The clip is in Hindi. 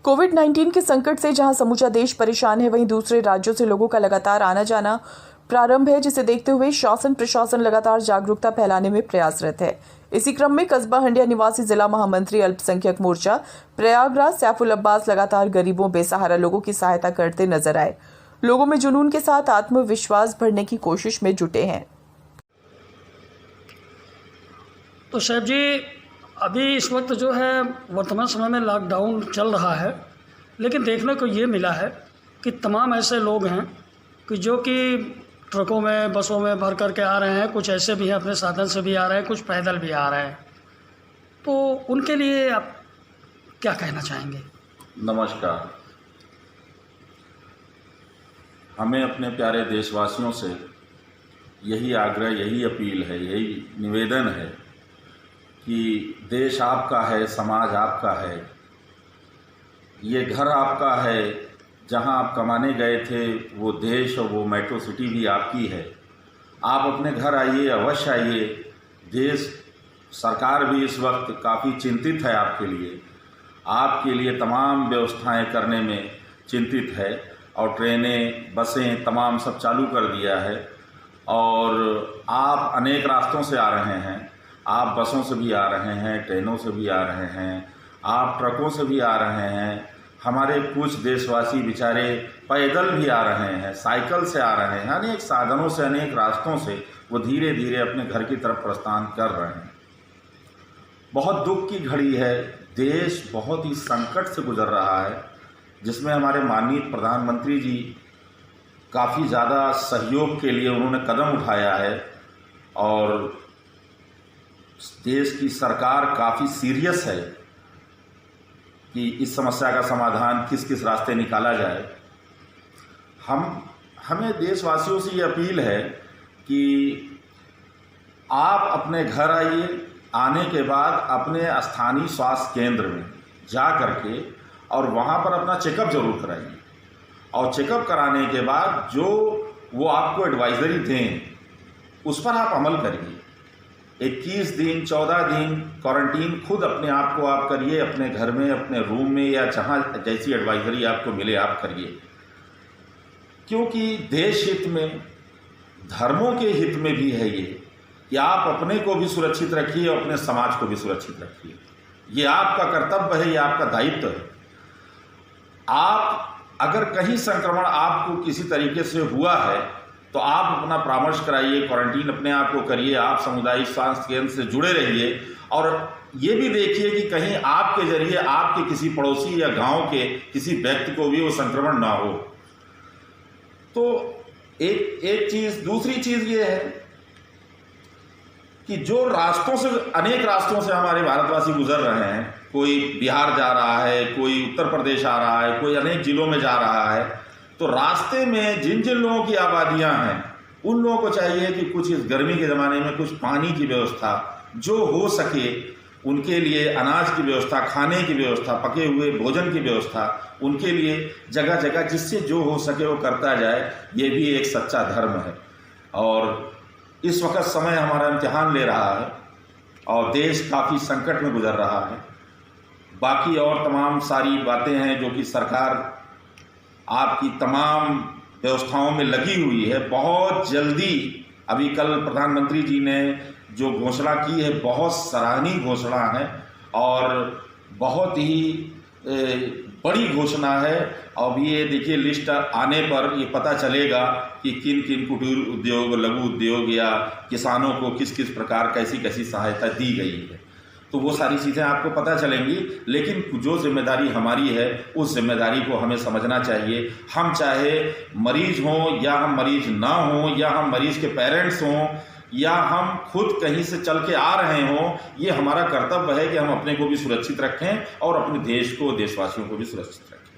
कोविड-19 के संकट से जहां समूचा देश परेशान है, वहीं दूसरे राज्यों से लोगों का लगातार आना जाना प्रारंभ है, जिसे देखते हुए शासन प्रशासन लगातार जागरूकता फैलाने में प्रयासरत है। इसी क्रम में कस्बा हंडिया निवासी जिला महामंत्री अल्पसंख्यक मोर्चा प्रयागराज सैफुल अब्बास लगातार गरीबों बेसहारा लोगों की सहायता करते नजर आए। लोगों में जुनून के साथ आत्मविश्वास भरने की कोशिश में जुटे हैं। तो साहब जी, अभी इस वक्त जो है वर्तमान समय में लॉकडाउन चल रहा है, लेकिन देखने को ये मिला है कि तमाम ऐसे लोग हैं कि जो कि ट्रकों में बसों में भर कर के आ रहे हैं, कुछ ऐसे भी हैं अपने साधन से भी आ रहे हैं, कुछ पैदल भी आ रहे हैं। तो उनके लिए आप क्या कहना चाहेंगे? नमस्कार। हमें अपने प्यारे देशवासियों से यही आग्रह, यही अपील है, यही निवेदन है कि देश आपका है, समाज आपका है, ये घर आपका है, जहां आप कमाने गए थे वो देश और वो मेट्रो सिटी भी आपकी है। आप अपने घर आइए, अवश्य आइए। देश सरकार भी इस वक्त काफ़ी चिंतित है आपके लिए तमाम व्यवस्थाएं करने में चिंतित है, और ट्रेनें, बसें तमाम सब चालू कर दिया है। और आप अनेक रास्तों से आ रहे हैं, आप बसों से भी आ रहे हैं, ट्रेनों से भी आ रहे हैं, आप ट्रकों से भी आ रहे हैं। हमारे कुछ देशवासी बेचारे पैदल भी आ रहे हैं, साइकिल से आ रहे हैं, अनेक साधनों से, अनेक रास्तों से वो धीरे धीरे अपने घर की तरफ प्रस्थान कर रहे हैं। बहुत दुख की घड़ी है, देश बहुत ही संकट से गुजर रहा है, जिसमें हमारे माननीय प्रधानमंत्री जी काफ़ी ज़्यादा सहयोग के लिए उन्होंने कदम उठाया है, और देश की सरकार काफ़ी सीरियस है कि इस समस्या का समाधान किस किस रास्ते निकाला जाए। हमें देशवासियों से ये अपील है कि आप अपने घर आइए, आने के बाद अपने स्थानीय स्वास्थ्य केंद्र में जा करके और वहाँ पर अपना चेकअप जरूर कराइए, और चेकअप कराने के बाद जो वो आपको एडवाइजरी दें उस पर आप अमल करिए। 21 दिन 14 दिन क्वारंटीन खुद अपने आप को आप करिए, अपने घर में, अपने रूम में, या जहाँ जैसी एडवाइजरी आपको मिले आप करिए। क्योंकि देश हित में, धर्मों के हित में भी है ये कि आप अपने को भी सुरक्षित रखिए और अपने समाज को भी सुरक्षित रखिए। ये आपका कर्तव्य है, ये आपका दायित्व है। आप अगर कहीं संक्रमण आपको किसी तरीके से हुआ है तो आप अपना परामर्श कराइए, क्वारंटीन अपने आप को करिए, आप सामुदायिक स्वास्थ्य केंद्र से जुड़े रहिए, और ये भी देखिए कि कहीं आपके जरिए आपके किसी पड़ोसी या गांव के किसी व्यक्ति को भी वो संक्रमण ना हो। तो एक चीज़, दूसरी चीज़ ये है कि जो रास्तों से, अनेक रास्तों से हमारे भारतवासी गुजर रहे हैं, कोई बिहार जा रहा है, कोई उत्तर प्रदेश आ रहा है, कोई अनेक जिलों में जा रहा है, तो रास्ते में जिन जिन लोगों की आबादियां हैं उन लोगों को चाहिए कि कुछ इस गर्मी के ज़माने में कुछ पानी की व्यवस्था जो हो सके, उनके लिए अनाज की व्यवस्था, खाने की व्यवस्था, पके हुए भोजन की व्यवस्था, उनके लिए जगह जगह जिससे जो हो सके वो करता जाए। ये भी एक सच्चा धर्म है। और इस वक्त समय हमारा इम्तिहान ले रहा है और देश काफ़ी संकट में गुजर रहा है। बाकी और तमाम सारी बातें हैं जो कि सरकार आपकी तमाम व्यवस्थाओं में लगी हुई है। बहुत जल्दी, अभी कल प्रधानमंत्री जी ने जो घोषणा की है, बहुत सराहनीय घोषणा है और बहुत ही बड़ी घोषणा है। अब ये देखिए, लिस्ट आने पर ये पता चलेगा कि किन किन कुटीर उद्योग, लघु उद्योग या किसानों को किस किस प्रकार कैसी कैसी सहायता दी गई है। तो वो सारी चीज़ें आपको पता चलेंगी, लेकिन जो जिम्मेदारी हमारी है उस जिम्मेदारी को हमें समझना चाहिए। हम चाहे मरीज हों या हम मरीज ना हों, या हम मरीज के पेरेंट्स हों, या हम खुद कहीं से चल के आ रहे हों, ये हमारा कर्तव्य है कि हम अपने को भी सुरक्षित रखें और अपने देश को, देशवासियों को भी सुरक्षित रखें।